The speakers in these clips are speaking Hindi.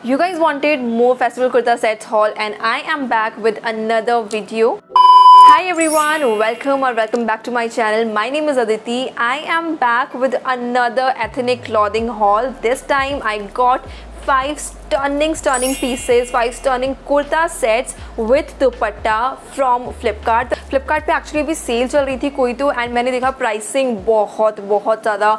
You guys wanted more festival kurta sets haul and I am back with another video. Hi everyone, welcome back to my channel. My name is Aditi. I am back with another ethnic clothing haul. This time I got 5 stunning pieces, 5 stunning kurta sets with dupatta from Flipkart. Flipkart पे एक्चुअली भी सेल चल रही थी कोई तो, एंड मैंने देखा प्राइसिंग बहुत ज़्यादा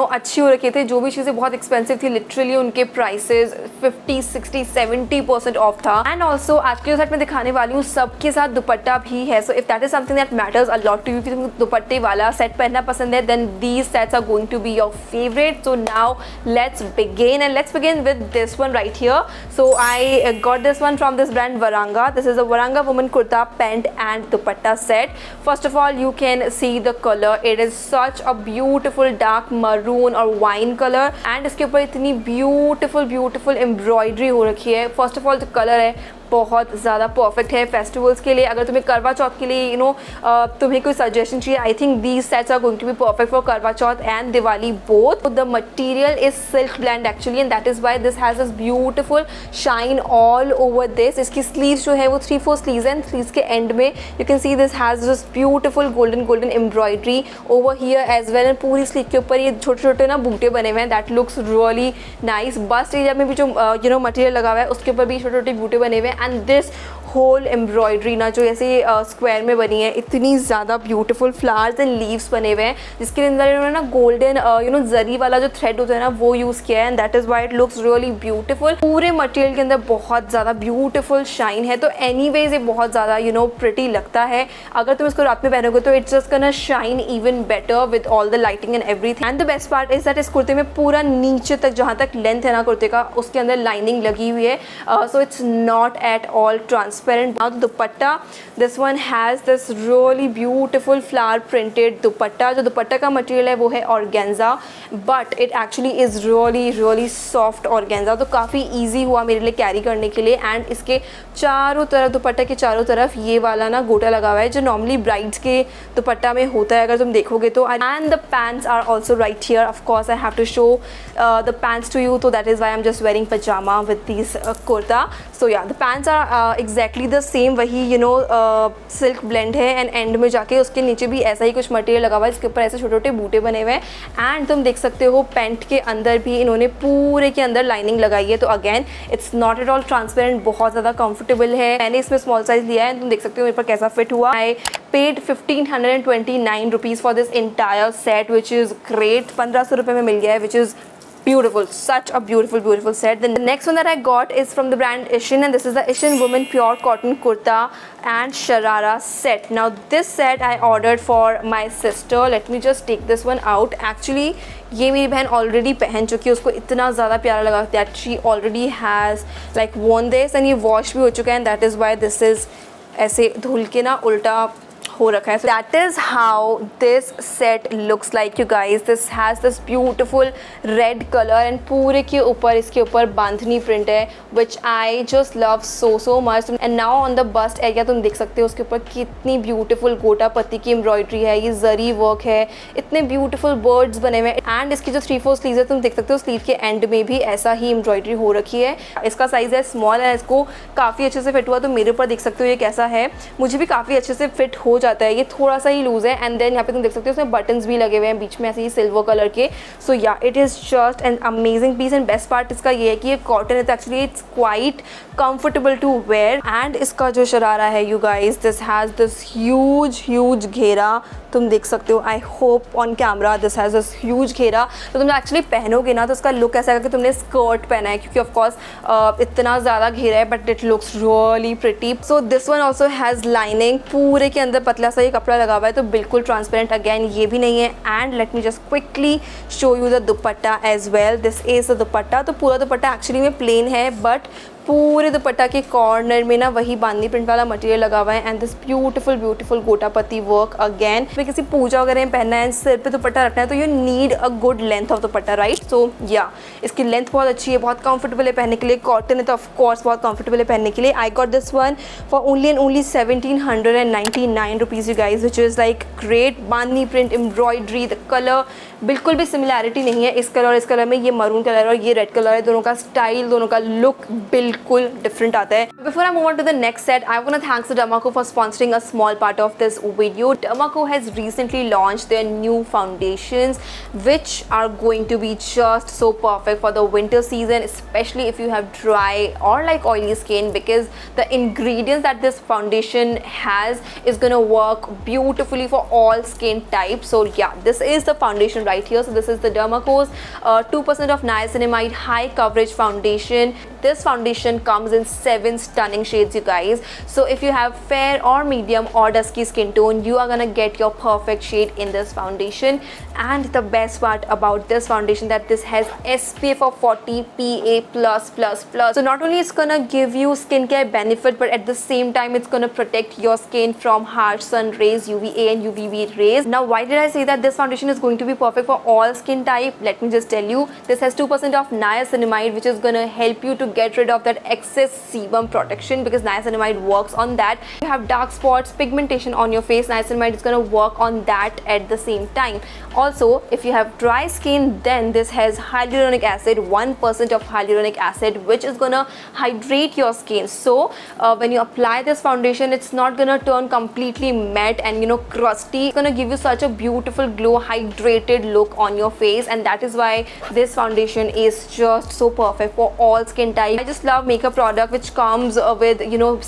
अच्छी हो रखी थी. जो भी चीज़ें बहुत एक्सपेंसिव थी लिटरली उनके प्राइसेस 50, 60, 70% ऑफ था. एंड ऑल्सो आज के जो सेट में दिखाने वाली हूँ सबके साथ दुपट्टा भी है. So if that is something that matters a lot to you, कि तुमको दुपट्टे वाला सेट पहनना पसंद है, then these sets are going to be your favourite. So now let's begin with this one right here. So I got this one from this brand Varanga. This is a Varanga woman kurta pant and dupatta set. First of all, you can see the color. It is such a beautiful dark maroon or wine color, and इसके ऊपर इतनी beautiful embroidery हो रखी है. First of all, जो color है बहुत ज़्यादा परफेक्ट है फेस्टिवल्स के लिए. अगर तुम्हें करवा चौथ के लिए तुम्हें कोई सजेशन चाहिए, I think these sets are going to be perfect for Karwa Chauth and Diwali both. The material is silk blend actually, and that is why this has this beautiful shine all over this. इसकी स्लीव्स जो है वो 3-4 स्लीव्स हैं. स्लीव्स के एंड में you can see this has this beautiful golden embroidery over here as well. And पूरी स्लीव के ऊपर ये छोटे ना बूटे बने हुए हैं. That looks really nice. Bust area में भी जो मटेरियल लगा हुआ है उसके ऊपर भी छोटे बूटे बने हुए हैं. एंड दिस होल एम्ब्रॉयडरी ना जो ऐसे स्क्वायर में बनी है, इतनी ज़्यादा ब्यूटीफुल फ्लावर्स एंड लीव्स बने हुए हैं, जिसके अंदर इन्होंने ना गोल्डन जरी वाला जो थ्रेड होता है ना वो यूज़ किया है. And that is why it looks really beautiful. पूरे मटेरियल के अंदर बहुत ज़्यादा ब्यूटीफुल शाइन है. तो एनीवेज ये बहुत ज़्यादा प्रिटी लगता है. अगर तुम इसको रात में पहनोगे तो it's just gonna shine even better with all the lighting and everything. And the best part is that इस कुर्ते में पूरा नीचे तक जहाँ तक लेंथ है ना कुर्ते का, उसके अंदर लाइनिंग लगी हुई है. So it's not at all transparent. Now the dupatta, this one has this really beautiful flower printed दुपट्टा. जो दुपट्टा का मटेरियल है वो है organza, but it actually is really soft organza. तो काफ़ी ईजी हुआ मेरे लिए कैरी करने के लिए. एंड इसके चारों तरफ, दुपट्टा के चारों तरफ ये वाला ना गोटा लगा हुआ है जो नॉर्मली ब्राइड्स के दुपट्टा में होता है अगर तुम देखोगे तो. And the pants are also right here. Of course I have to show the pants to you, तो that is why I am just wearing pajama with this kurta. So ya the pants are exactly the same. वही सिल्क ब्लेंड है. एंड एंड में जाके उसके नीचे भी ऐसा ही कुछ मटेरियल लगा हुआ है जिसके ऊपर ऐसे छोटे बूटे बने हुए हैं. एंड तुम देख सकते हो पैंट के अंदर भी इन्होंने पूरे के अंदर लाइनिंग लगाई है. तो again it's not at all transparent, बहुत ज़्यादा कंफर्टेबल है. मैंने इसमें स्मॉल साइज लिया है, तुम देख सकते हो मेरे पर कैसा फिट हुआ. I paid 1529 rupees for this entire set which is great. 1500 रुपये में मिल गया है, which is beautiful, such a beautiful set. The next one that I got is from the brand Ishin, and this is the Ishin Women Pure Cotton Kurta and Sharara set. Now this set I ordered for my sister. Let me just take this one out. Actually ये मेरी बहन ऑलरेडी पहन चुकी है, उसको इतना ज़्यादा प्यारा लगा that she already has like worn this, and ये वॉश भी हो चुका है. And that is why this is ऐसे धुल के ना उल्टा हो रखा है. So that is how this set looks like, you guys. This has this beautiful red color and पूरे के ऊपर इसके ऊपर बांधनी प्रिंट है, which I just love so much. And now on the bust area तुम देख सकते हो उसके ऊपर कितनी beautiful गोटा पत्ती की एम्ब्रॉयडरी है, ये जरी वर्क है, इतने beautiful birds बने हुए हैं. एंड इसकी जो 3-4 स्लीव्स है तुम देख सकते हो, स्लीव के एंड में भी ऐसा ही एम्ब्रॉयडरी हो रखी है. इसका साइज़ है स्मॉल है, इसको काफ़ी अच्छे से फिट हुआ. तो मेरे ऊपर देख सकते हो ये कैसा है, मुझे भी काफ़ी अच्छे से फिट हो जाता है. ये थोड़ा सा ही लूज है. एंड देन यहाँ पे तुम देख सकते हो उसमें बटन्स भी लगे हुए हैं बीच में ऐसे ही सिल्वर कलर के. So yeah it is just an amazing piece. And best part इसका ये है कि ये कॉटन है, तो actually it's quite comfortable to wear. And इसका जो शरारा है, you guys, this has this huge घेरा. तुम देख सकते हो, I hope on camera this has this huge घेरा. तो तुम एक्चुअली पहनोगे ना तो उसका लुक ऐसा है कि तुमने स्कर्ट पहना है, क्योंकि ऑफकोर्स इतना ज़्यादा घेरा है, but it looks really pretty. So this one also has lining. पूरे के अंदर पतला सा ये कपड़ा लगा हुआ है, तो बिल्कुल ट्रांसपेरेंट अगेन ये भी नहीं है. And let me just quickly show you the dupatta as well. This is the dupatta. तो पूरा दुपट्टा एक्चुअली में प्लेन है, बट पूरे दुपट्टा के कॉर्नर में ना वही बांधनी प्रिंट वाला मटेरियल लगा हुआ है. And this beautiful gotapatti work again. फिर किसी पूजा वगैरह में पहनना है, सिर पे दुपट्टा रखना है, तो you need a good length of dupatta, right. So ya इसकी लेंथ बहुत अच्छी है, बहुत कंफर्टेबल है पहनने के लिए. कॉटन है तो ऑफकोर्स बहुत कंफर्टेबल है पहनने के लिए. आई got this one for only and only 1799 rupees, you guys, which is like great. Bandhani print embroidery, the colour बिल्कुल भी सिमिलैरिटी नहीं है इस कलर और इस कलर में। ये मरून कलर और ये रेड कलर है, दोनों का स्टाइल, दोनों का लुक बिल्कुल डिफरेंट आता है। Before I move on to the next set, I want to thanks to Derma Co for sponsoring a small part of this video. Derma Co has recently launched their new foundations which are going to be just so perfect for the winter season, especially if you have dry or like oily skin, because the ingredients that this foundation has is gonna work beautifully for all skin types. So yeah, this is the foundation right here. So this is the Dermaco's 2% of niacinamide high coverage foundation. This foundation comes in 7 stunning shades, you guys. So if you have fair or medium or dusky skin tone, you are gonna get your perfect shade in this foundation. And the best part about this foundation that this has SPF of 40 PA+++. So not only it's gonna give you skincare benefit, but at the same time it's gonna protect your skin from harsh sun rays, UVA and UVB rays. Now why did I say that this foundation is going to be perfect for all skin type? Let me just tell you, this has 2% of niacinamide, which is gonna help you to get rid of that excess sebum protection, because niacinamide works on that. You have dark spots, pigmentation on your face, niacinamide is gonna work on that at the same time. Also, if you have dry skin, then this has hyaluronic acid, 1% of hyaluronic acid, which is gonna hydrate your skin. So when you apply this foundation, it's not gonna turn completely matte and crusty. It's gonna give you such a beautiful glow, hydrated look on your face, and that is why this foundation is just so perfect for all skin types. I just love makeup product which comes with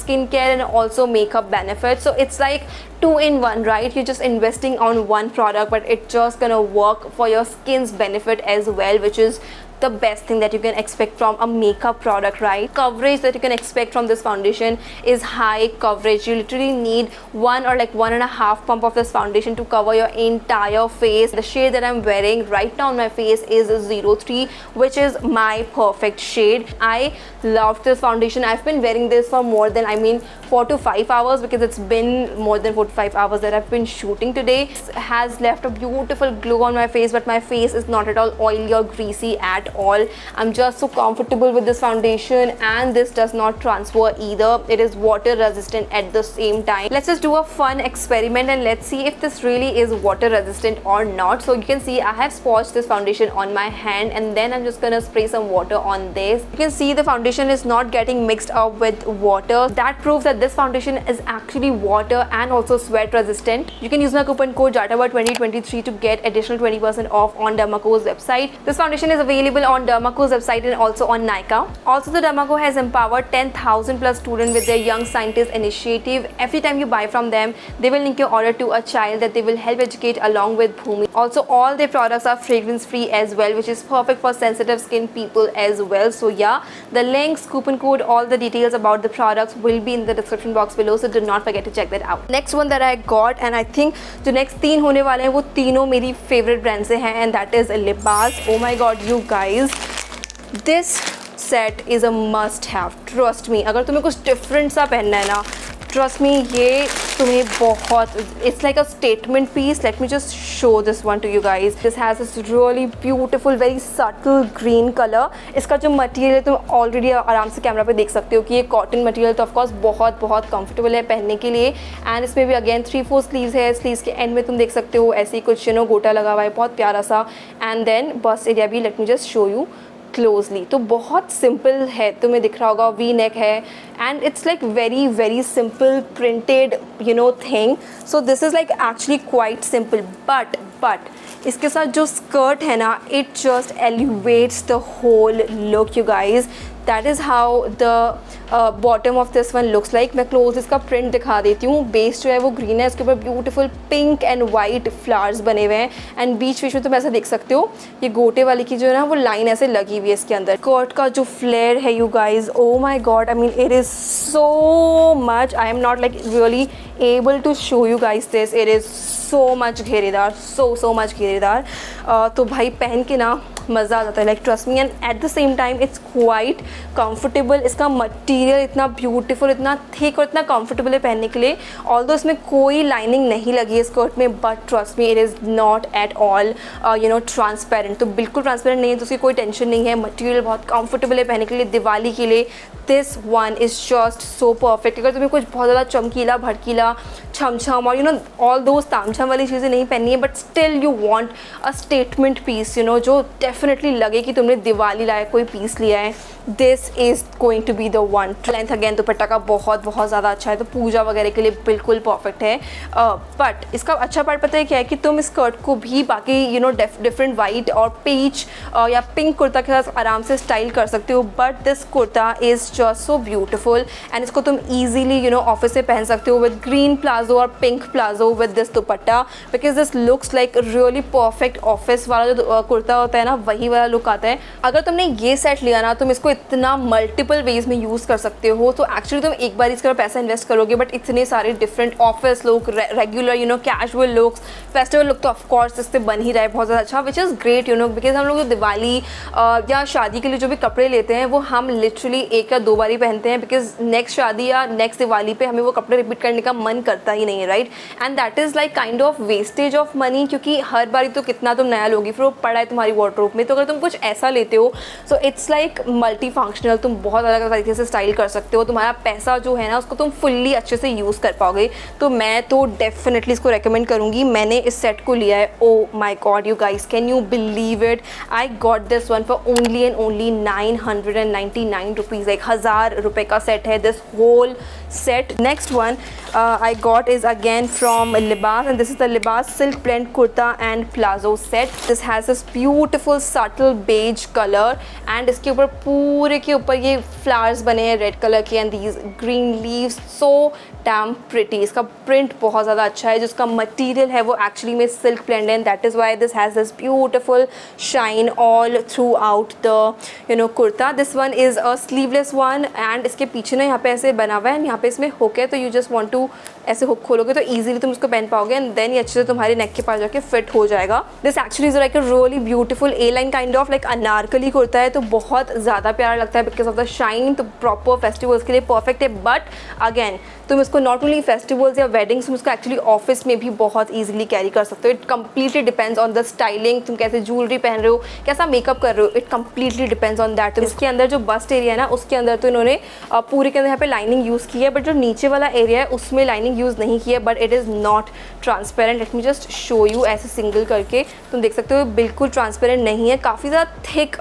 skincare and also makeup benefits. So it's like 2-in-1, right? You're just investing on one product, but it's just gonna work for your skin's benefit as well, which is the best thing that you can expect from a makeup product, right? Coverage that you can expect from this foundation is high coverage. You literally need 1 or like 1.5 pump of this foundation to cover your entire face. The shade that I'm wearing right now on my face is 03, which is my perfect shade. I love this foundation. I've been wearing this for more than 4 to 5 hours, because it's been more than 4 to 5 hours that I've been shooting today. It has left a beautiful glow on my face, but my face is not at all oily or greasy at all. I'm just so comfortable with this foundation, and this does not transfer either. It is water resistant at the same time. Let's just do a fun experiment and let's see if this really is water resistant or not. So you can see I have swatched this foundation on my hand, and then I'm just gonna spray some water on this. You can see the foundation is not getting mixed up with water. That proves that this foundation is actually water and also sweat resistant. You can use my coupon code JATABA2023 to get additional 20% off on Dermaco's website. This foundation is available on Dermaco's website and also on Nykaa. Also, the Dermaco has empowered 10,000 plus students with their Young Scientist initiative. Every time you buy from them, they will link your order to a child that they will help educate along with Bhumi. Also, all their products are fragrance free as well, which is perfect for sensitive skin people as well. So yeah, the links, coupon code, all the details about the products will be in the description box below, so do not forget to check that out. Next one that I got, and I think जो next 3 होने वाले हैं वो तीनों मेरी favorite brand से हैं, and that is Lipbars. Oh my god, you guys, this set is a must have. Trust me, अगर तुम्हें कुछ different सा पहनना है ना, trust me, ये तुम्हें बहुत, it's like a statement piece. Let me just show this one to you guys. This has this really beautiful, very subtle green color. इसका जो मटेरियल है तुम ऑलरेडी आराम से कैमरा पे देख सकते हो कि ये कॉटन मटेरियल, तो ऑफकोर्स बहुत बहुत कंफर्टेबल है पहनने के लिए. एंड इसमें भी अगेन 3/4 स्लीव्स है. स्लीव्स के एंड में तुम देख सकते हो ऐसे ही कुछ गोटा लगा हुआ है, बहुत प्यारा सा. एंड देन बस्ट एरिया भी, late me just show you closely. तो बहुत सिंपल है, तुम्हें दिख रहा होगा, वी नेक है, and it's like very very simple printed thing. So this is like actually quite simple, but इसके साथ जो स्कर्ट है ना, it just elevates the whole look, you guys. That is how the bottom of this one looks like. मैं क्लोज इसका प्रिंट दिखा देती हूँ. बेस जो है वो ग्रीन है, इसके ऊपर beautiful pink and white flowers बने हुए हैं, एंड बीच बीच में तुम ऐसा देख सकते हो ये गोटे वाली की जो है ना वो लाइन ऐसे लगी हुई है इसके अंदर. स्कर्ट का जो फ्लेयर है, you guys, oh my god, I mean it is so much. I am not like really able to show you guys this. It is so much घेरेदार, सो मच घेरेदार. तो भाई पहन के ना मज़ा आ जाता है, like trust me. And at the same time it's quite comfortable. इसका मटेरियल इतना ब्यूटीफुल, इतना थिक और इतना कंफर्टेबल है पहनने के लिए. ऑल्दो इसमें कोई लाइनिंग नहीं लगी है स्कर्ट में, but trust me, it is not at all transparent. तो बिल्कुल ट्रांसपेरेंट नहीं है, तो उसकी कोई टेंशन नहीं है. मटेरियल बहुत कंफर्टेबल है पहनने के लिए. दिवाली के लिए this one is just so perfect. अगर तुम्हें कुछ बहुत ज़्यादा चमकीला भड़कीला छम छम और ऑल दोज ताम झाम वाली चीज़ें नहीं पहननी है, but still you want a statement piece जो डेफिनेटली लगे कि तुमने दिवाली लायक कोई पीस लिया है, this is going to be the one. Length again dupatta का बहुत ज़्यादा अच्छा है, तो पूजा वगैरह के लिए बिल्कुल परफेक्ट है। बट इसका अच्छा पार्ट पता है क्या है कि तुम इस स्कर्ट को भी बाकी डिफरेंट वाइट और पीच या पिंक कुर्ता के साथ आराम से स्टाइल कर सकते हो, but this kurta is just so beautiful and इसको तुम ईजिली ऑफिस से पहन सकते हो विद ग्रीन प्लाजो और pink palazzo with this dupatta, because this looks like really perfect office वाला जो कुर्ता होता है ना, वही वाला लुक आता है। अगर तुमने ये सेट लिया ना, तुम इसको इतना मल्टीपल वेज में यूज़ कर सकते हो, तो एक्चुअली तुम एक बार इसका पैसा इन्वेस्ट करोगे, बट इतने सारे different office look, regular casual looks, festival look तो ऑफकोर्स इससे बन ही रहा है बहुत ज़्यादा अच्छा, विच इज़ ग्रेट बिकॉज हम लोग जो दिवाली या शादी के लिए जो भी कपड़े लेते हैं वो हम लिटरली एक या दो बार ही पहनते हैं, बिकॉज नेक्स्ट शादी या नेक्स्ट दिवाली पे हमें वो कपड़े रिपीट करने का मन करता ही नहीं है, right. And that is like kind of wastage of money, क्योंकि हर बारी तो कितना तुम नया लोगी, फिर वो पड़ा है तुम्हारी वार्डरोब में। तो अगर तुम कुछ ऐसा लेते हो so it's like multi functional, तुम बहुत अलग अलग तरीके से स्टाइल कर सकते हो, तुम्हारा पैसा जो है ना उसको तुम फुल्ली अच्छे से यूज़ कर पाओगे। तो मैं तो डेफिनेटली इसको रेकमेंड करूँगी। मैंने इस सेट को लिया है, oh my god you guys, can you believe it, I got this one for only and only 999 rupees. 1000 रुपये का सेट है this whole set. Next one I got is again from Libas, and this is the Libas silk blend kurta and plazo set. This has this beautiful subtle beige color and इसके ऊपर पूरे के ऊपर ये flowers बने हैं red color के, and these green leaves, so damn pretty. इसका print बहुत ज़्यादा अच्छा है, जिसका material है वो actually में silk blend है, and that is why this has this beautiful shine all throughout the kurta. This one is a sleeveless one and इसके पीछे ना यहाँ पे ऐसे बना हुआ है, यहाँ पे इसमें हुक है, तो यू जस्ट वांट टू ऐसे हुक खोलोगे तो इजीली तुम इसको पहन पाओगे, एंड देन ये अच्छे से तुम्हारे नेक के पास जाके फिट हो जाएगा। This actually is like a really beautiful A line kind of like Anarkali kurta है, तो बहुत ज़्यादा प्यारा लगता है बिकॉज ऑफ द शाइन। तो प्रॉपर फेस्टिवल्स के लिए परफेक्ट है, बट अगेन तुम इसको नॉट ओनली फेस्टिवल्स या वेडिंग्स, तुम इसको एक्चुअली ऑफिस में भी बहुत ईजिली कैरी कर सकते हो। It completely depends on the styling, तुम कैसे ज्वेलरी पहन रहे हो, कैसा मेकअप कर रहे हो, it completely depends on that. इसके अंदर जो बस्ट एरिया है ना, उसके अंदर तो इन्होंने पूरे के अंदर यहाँ पे लाइनिंग यूज़ की है, बट जो नीचे वाला एरिया है उसमें लाइनिंग यूज़ नहीं की है, but it is not transparent. Late me just show you, ऐसे सिंगल करके तुम देख सकते हो, बिल्कुल ट्रांसपेरेंट नहीं है, काफ़ी ज़्यादा थिक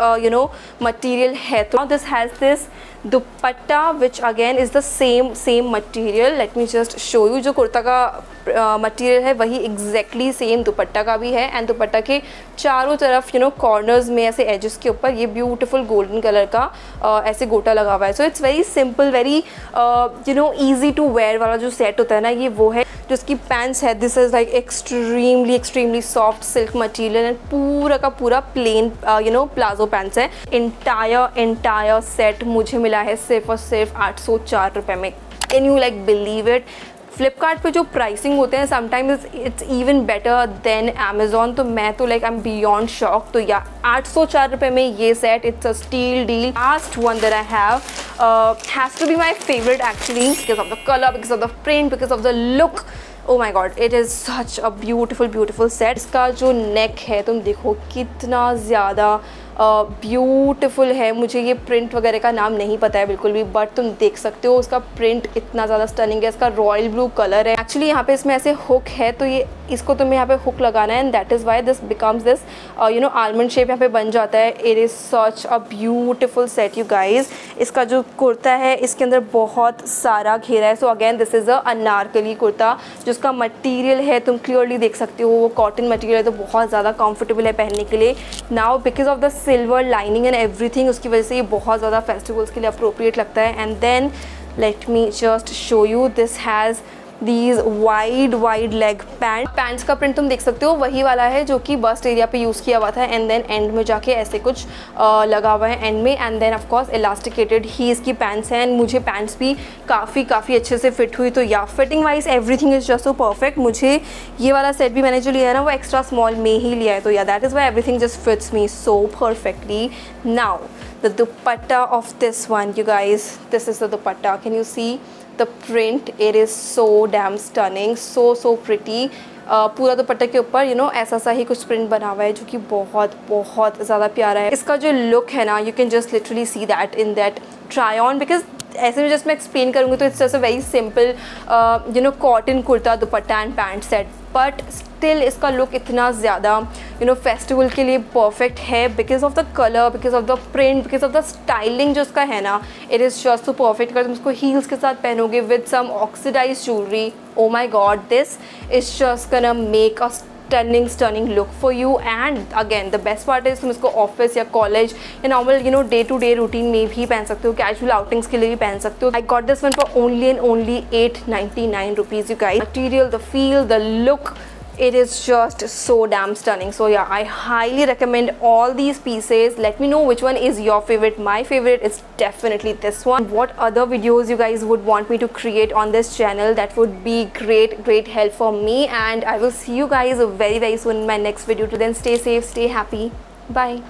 मटीरियल है। तो this has this dupatta which again is the same material. Late me just show you, जो कुर्ता का मटीरियल है वही एग्जैक्टली सेम दुपट्टा का भी है, एंड दुपट्टा के चारों तरफ कॉर्नर्स में ऐसे एजेस के ऊपर ये ब्यूटीफुल गोल्डन कलर का ऐसे गोटा लगा हुआ है। So it's very simple, very easy to wear वाला जो सेट होता है ना, ये वो है। जो इसकी पैंट्स है, this is like extremely soft silk material and पूरा का पूरा प्लेन प्लाजो पैंट्स है। एंटायर सेट मुझे मिला है सिर्फ और सिर्फ 804 रुपये में। Can you like believe it? Flipkart पे जो प्राइसिंग होते हैं sometimes it's even better than Amazon, तो मैं तो like I am beyond shock. तो या 804 रुपये में ये set, it's a steal deal. Last one that I have has to be my favourite actually, because of the colour, because of the print, because of the look. Oh my God, it is such a beautiful set. इसका जो नेक है तुम देखो कितना ज़्यादा ब्यूटिफुल है। मुझे ये प्रिंट वगैरह का नाम नहीं पता है बिल्कुल भी, बट तुम देख सकते हो उसका प्रिंट इतना ज़्यादा स्टनिंग है। इसका रॉयल ब्लू कलर है। एक्चुअली यहाँ पे इसमें ऐसे हुक है, तो ये इसको तुम्हें यहाँ पे हुक लगाना है, and that is why this becomes this almond shape यहाँ पे बन जाता है। It is such a beautiful set you guys. इसका जो कुर्ता है इसके अंदर बहुत सारा घेरा है। So again this is a Anarkali kurta, जिसका मटीरियल है तुम क्लियरली देख सकते हो, वो कॉटन मटीरियल है, तो बहुत ज़्यादा कंफर्टेबल है पहनने के लिए। Now because of the silver lining and everything, उसकी वजह से ये बहुत ज़्यादा फेस्टिवल्स के लिए अप्रोप्रिएट लगता है। And then let me just show you, this has these wide leg pants का प्रिंट तुम देख सकते हो, वही वाला है जो कि बस्ट एरिया पे यूज़ किया हुआ था, एंड देन एंड में जाके ऐसे कुछ लगा हुआ है एंड में, and then of course elasticated ही इसकी पैंट्स हैं। एंड मुझे पैंट्स भी काफ़ी अच्छे से फिट हुई। तो या fitting wise everything is just so perfect. मुझे ये वाला सेट भी मैंने जो लिया है ना वो एक्स्ट्रा स्मॉल में ही लिया है, तो yeah that is why everything just fits me so perfectly. Now the dupatta of this one you guys, this is the dupatta, can you see the print? It is so damn stunning, so pretty. पूरा दुपट्टे के ऊपर ऐसा सा ही कुछ प्रिंट बना हुआ है जो कि बहुत ज़्यादा प्यारा है। इसका जो लुक है ना, you can just literally see that in that try on, because ऐसे में जस्ट मैं एक्सप्लेन करूँगी तो it's just a very simple you know cotton kurta dupatta and pant set, but still इसका लुक इतना ज़्यादा यू नो फेस्टिवल के लिए परफेक्ट है because of the colour, because of the print, because of the styling जो इसका है ना, it is just so perfect. अगर तुम इसको हील्स के साथ पहनोगे with some oxidise jewellery, oh my god, this is just gonna make a stunning look for you। and again the best part is तुम इसको ऑफिस या कॉलेज या normal you know day to day routine में भी पहन सकते हो, कैजुअल आउटिंग्स के लिए भी पहन सकते हो। आई got this one for only and only 899 rupees you guys. Material, the feel, the look, it is just so damn stunning। so yeah, I highly recommend all these pieces. Let me know which one is your favorite. My favorite is definitely this one. What other videos you guys would want me to create on this channel, that would be great help for me, and I will see you guys very soon in my next video. Till then, stay safe, stay happy, bye.